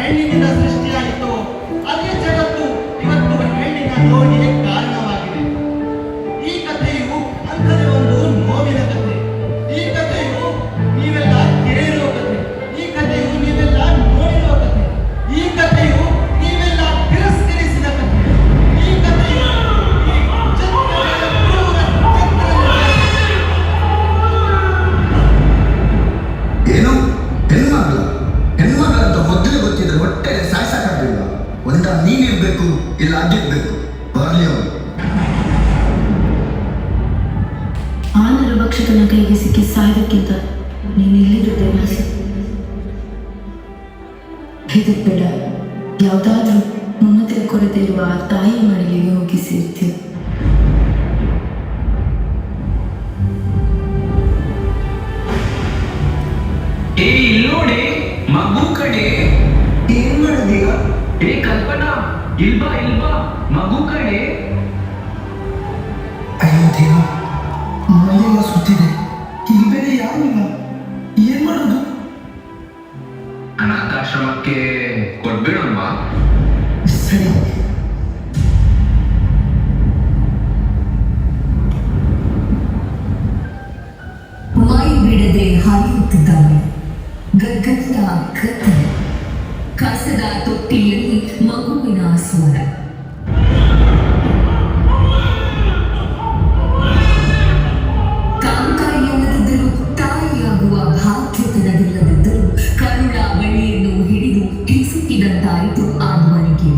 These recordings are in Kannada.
ಹೆಣ್ಣಿನಿಂದ ಸೃಷ್ಟಿಯಾಯಿತೋ ಅದೇ ಜಗತ್ತು ಇವತ್ತು ಹೆಣ್ಣಿನ ನೋವಿಗೆ ಕಾರಣವಾಗಿದೆ. ಈ ಕಥೆಯು ಅಂಥದೇ ಒಂದು ನೋವಿನ ಕಥೆ. ಈ ಕಥೆಯು ನೀವೆಲ್ಲ ಕೇಳಿರೋ ಕಥೆ. ಈ ಕಥೆಯು ನೀವೆಲ್ಲ ನೋಡಿರೋ ಕಥೆ. ಈ ಕಥೆಯು ನೀವೆಲ್ಲ ತಿರಸ್ಕರಿಸಿದ ಕಥೆ. ಈ ಕಥೆಯು ಈ ಚಂದ್ರನ ಕ್ರೂರ ಏನು ಹೆಣ್ಮಗಳಂತ ಮೊದಲೇ ಗೊತ್ತಿದ್ರೆ ಹೊಟ್ಟೆ ಸಾಯಿಸಕ್ಕಾಗಲಿಲ್ಲ. ಒಂದ ನೀನಿರ್ಬೇಕು ಇಲ್ಲ ಅದಿರ್ಬೇಕು. ಬರಲಿ ಅವನು. ಆ ನರಭಕ್ಷಕನ ಕೈಗೆ ಸಿಕ್ಕಿ ಸಾಯೋದಕ್ಕಿಂತ ನೀನು ಇಲ್ಲಿರೋದೇ ವಾಸಿ. ಹೆದರ್ಬೇಡ. ಯಾವುದಾದ್ರೂ ಮಮತೆ ಕೊರತೆ ಇರುವ ಆ ತಾಯಿ ಮನೆಗೆ ಹೋಗಿ ಸೇರ್ತೀಯ. ನೋಡಿ ಮಗು ಕಡೆ ಏನ್ ಮಾಡಿದೀಗ? ಕಲ್ಪನಾ ಇಲ್ಬಾ ಮಗು ಕಡೆ. ಅಯ್ಯೋ ದೇವ, ಮೈಯೆಲ್ಲ ಸುತ್ತಿದೆ. ಇಲ್ಲಿ ಬೇರೆ ಯಾರಿಲ್ಲ. ಏನ್ ಮಾಡೋದು? ಅನಾಥಾಶ್ರಮಕ್ಕೆ ಕೊಡ್ಬೇಡಲ್ವಾ? ಸರಿ. ಮೈ ಬಿಡದೆ ಹಾಯುತ್ತಿದ್ದಾನೆ. ಗರ್ಗಟ್ಟ ಕತ್ತಲೆ. ಕಸದ ತೊಟ್ಟಿಯಲ್ಲಿ ಮಗುವಿನ ಸ್ವರ. ಕಾಂತಾಯಿಯಲ್ಲದಿದ್ದರೂ ತಾಯಿಯಾಗುವ ಭಾಗ್ಯತನವಿಲ್ಲದಿದ್ದರೂ ಕರುಳ ಬಳ್ಳಿಯನ್ನು ಹಿಡಿದು ಹಿಸುಕಿದಂತಾಯಿತು ಆ ಮನೆಗೆ.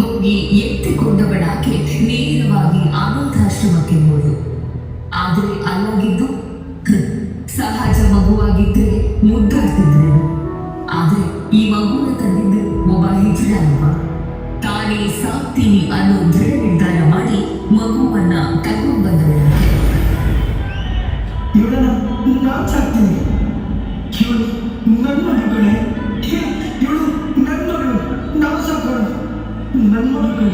ಹೋಗಿ ಎತ್ತಿಕೊಂಡವಳಾಕೆ ನೇರವಾಗಿ ಅನಾಥಾಶ್ರಮಕ್ಕೆ ಹೋದು. ಆದರೆ ಅಲ್ಲಾಗಿದ್ದು ಸಹಜ ಮಗುವಾಗಿದ್ದರೆ ಮುದ್ದಾಡ್ತಿದ್ರು. ಆದರೆ ಈ ಮಗುನ ತಂದಿದ್ದು ಒಬ್ಬ ಹಿಜಡ ಅಲ್ವಾ. ತಾನೇ ಸಾಕ್ತೀನಿ ಅನ್ನೋ ದೃಢ ನಿರ್ಧಾರ ಮಾಡಿ ಮಗುವನ್ನ ತಗೊಂಡ್ಬಂದವಳಂತೆ. ಇವಳನ್ನ ನಾನ್ ಸಾಕ್ತೀನಿ. ಇವಳು ನನ್ನ ಮಗಳೇ. ಇವಳು ನನ್ನ ಮಗಳು. ನಾವು ಸಾಕೋಣ. ನನ್ನ ಮಗಳು.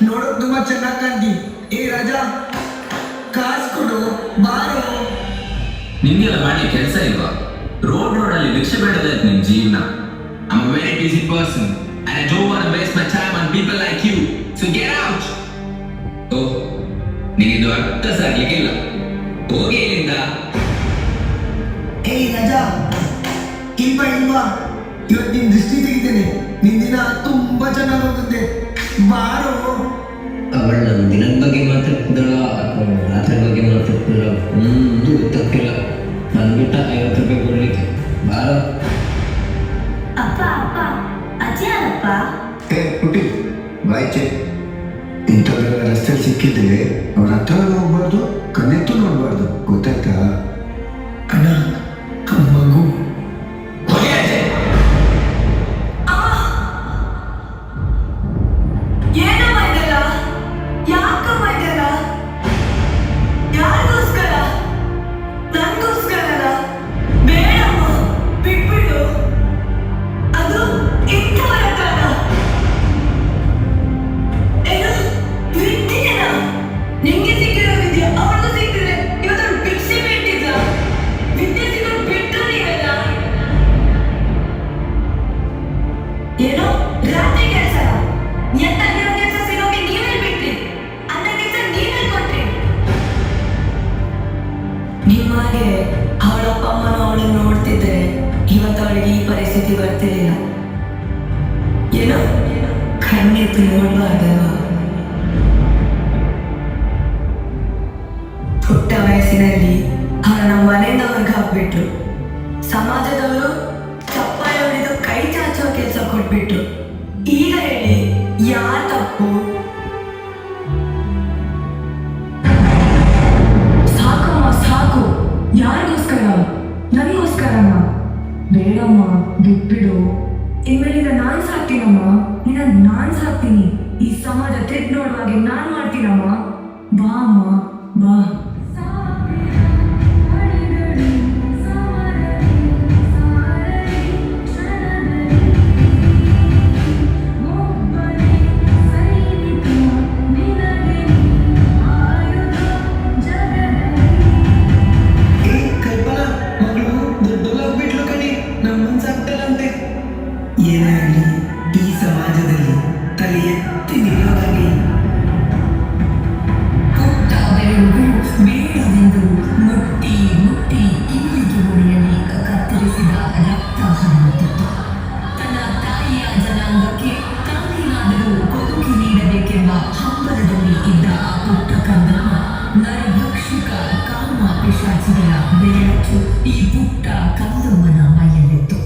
ನೋಡೋಕ್ ತುಂಬಾ ಚೆನ್ನಾಗಿ ಕಾಣ್ತಿ. ರಾಜಾ, ಕಾಸು ಕೊಡು ಬಾರೋ. ನಿಂಗೆಲ್ಲ ಮಾಡಿ ಕೆಲಸ ಇಲ್ವಾ? ರೋಡಲ್ಲಿ ಭಿಕ್ಷೆ ಬೇಡದಾಯ್ತು ನಿನ್ ಜೀವನ. I'm a very busy person and I don't want to waste my time on people like you. So get out. ಓಹ್, ನಿನಗಿದು ಅರ್ಥ ಸಾಗ್ಲಿಕ್ಕಿಲ್ಲ. ಹೋಗಿ ಇಲ್ಲಿಂದ. ರಾಜಾ, ಇಲ್ವಾ ಇವತ್ತು ನಿನ್ ದೃಷ್ಟಿ ತೆಗಿತೇನೆ. ನಿನ್ ದಿನ ತುಂಬಾ ಚೆನ್ನಾಗಿ ಹೋಗುತ್ತೆ. ಬಾರೋ. ಅವಳು ನಮ್ಮ ದಿನದ ಬಗ್ಗೆ ಮಾತಾಡ್ತಿದ್ದಳ ಅಥವಾ ರಾತ್ರಿ ಬಗ್ಗೆ ಮಾತಾಡ್ತಿದ್ದಳ ಒಂದು ಗೊತ್ತಾಗ್ತಿಲ್ಲ. ಬಂದ್ಬಿಟ್ಟ 50 ರೂಪಾಯಿ ಕೊಡ್ಲಿಕ್ಕೆ. ಬಾರೋ. ಅಪ್ಪ ಅಜ್ಜಾರಪ್ಪ. ಪುಟಿ ಬಾಯ್ಚೆ. ಇಂಥವ್ರೆಲ್ಲ ರಸ್ತೆಯಲ್ಲಿ ಸಿಕ್ಕಿದ್ರೆ ಅವ್ರ ಹತ್ರ ಹೋಗ್ಬಾರ್ದು, ಕಣ್ಣೆತ್ತು ನೋಡ್ಬಾರ್ದು. ಗೊತ್ತಾಯ್ತಾ? ಅಣ್ಣ, ಮಗು ಯಾರಿಗೋಸ್ಕರ? ನನಗೋಸ್ಕರ? ಬೇಡಮ್ಮ, ಬಿಟ್ಬಿಡು. ಹಾಗೆ ಅವಳಪ್ಪ ಅಮ್ಮನೂ ಅವಳನ್ನು ನೋಡ್ತಿದ್ದೆ, ಇವತ್ತು ಅವಳಿಗೆ ಈ ಪರಿಸ್ಥಿತಿ ಬರ್ತಿರ್ಲಿಲ್ಲ. ಏನೋ ಕಣ್ಣೆತ್ತು ನೋಡ್ಬಾರ್ದಲ್ವಾ. ಪುಟ್ಟ ವಯಸ್ಸಿನಲ್ಲಿ ಅವಳನ್ನ ಮನೆಯಿಂದ ಹೊರಗೆ ಹಾಕ್ಬಿಟ್ರು. ಸಮಾಜದವರು ಚಪ್ಪಾಳೆ ಹೊಡೆದು ಕೈ ಚಾಚೋ ಕೆಲಸ ಕೊಟ್ಬಿಟ್ರು. ಈಗ ಹೇಳಿ ಯಾರ ತಪ್ಪು? ಸಾಕಮ್ಮ ಸಾಕು. ಯಾರಿಗೋಸ್ಕರ? ನನಗೋಸ್ಕರಮ್ಮ. ಬೇಡಮ್ಮ, ಬಿಟ್ಬಿಡು. ಇನ್ಮೇಲಿಂದ ನಾನ್ ಸಾಕ್ತೀನಮ್ಮ. ನಿನ್ನ ನಾನ್ ಸಾಕ್ತೀನಿ. ಈ ಸಮಾಜ ತೆಗೆದು ನೋಡುವಾಗೆ ನಾನ್ ಮಾಡ್ತೀನಮ್ಮ. ಬಾ ಅಮ್ಮ ಬಾ. ಏನಾಗಲಿ ಈ ಸಮಾಜದಲ್ಲಿ ತಲೆ ಎತ್ತಿ ನಿಲ್ಲೋದಾಗಿ ಪುಟ್ಟ ಬೆರಳುಗಳು ಬೇಡವೆಂದು ಮುಟ್ಟಿ ಮುಟ್ಟಿ ಇಲ್ಲಿಗೆ ಮುಡಿಯಲ್ಲಿ ಕತ್ತರಿಸಿದ ರಕ್ತ ಹರಿಯುತ್ತಿತ್ತು. ತನ್ನ ತಾಯಿಯ ಜನಾಂಗಕ್ಕೆ ತಾನೇನಾದರೂ ಕೊಡುಗೆ ನೀಡಬೇಕೆಂಬ ಹಂಬಲದಲ್ಲಿ ಇದ್ದ ಆ ಪುಟ್ಟ ಕಂದಮ್ಮ ನರಭಕ್ಷಕ ಕಾಮ ಪಿಶಾಚಿಗಳ ಬೆರಳಚ್ಚು ಈ ಪುಟ್ಟ ಕಂದಮ್ಮನ ಮೈಯಲ್ಲಿತ್ತು.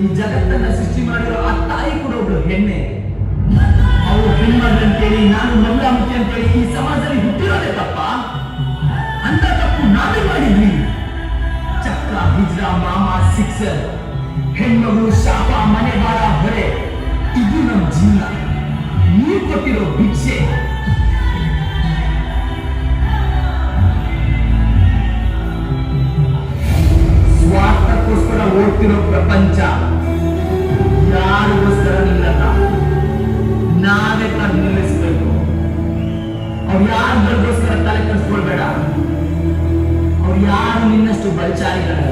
ಈ ಜಗತ್ತನ್ನ ಸೃಷ್ಟಿ ಮಾಡಿರೋ ಆ ತಾಯಿ ಕೂಡ ಒಬ್ಳು ಹೆಣ್ಣೆ. ಅವರು ಹೆಣ್ಮಗಳಂತೇಳಿ ನಾನು ಮಹಿಳಾಮುಖಿ ಅಂತೇಳಿ ಈ ಸಮಾಜದಲ್ಲಿ ಹುಟ್ಟಿರೋದೇ ತಪ್ಪ. ಅಂತ ತಪ್ಪು ನಾವೇ ಮಾಡಿದ್ವಿ. ಚಕ್ಕ ಹಿಜ್ರ ಮಾಮ ಸಿಕ್ಸರ್, ಹೆಣ್ಮಗಳು ಶಾಪ, ಮನೆ ಬಾಳ ಹೊರೆ, ಇದು ನಮ್ ಜೀವನ. ನೀವು ಕೊಟ್ಟಿರೋ ಭಿಕ್ಷೆ. ಸ್ವಾರ್ಥಕ್ಕೋಸ್ಕರ ಓಡ್ತಿರೋ ಪ್ರಪಂಚ ಯಾರಿಗೋಸ್ಕರ ನಿಲ್ಲಲ್ಲ. ನಾವೇ ತಂದು ನಿಲ್ಲಿಸ್ಬೇಕು. ಅವ್ರು ಯಾರಿಗೋಸ್ಕರ ತಲೆ ಕೆಡಿಸ್ಕೊಳ್ಬೇಡ. ಅವ್ರು ಯಾರು ನಿನ್ನಷ್ಟು ಬಲಚಾರಿಗಳಲ್ಲ.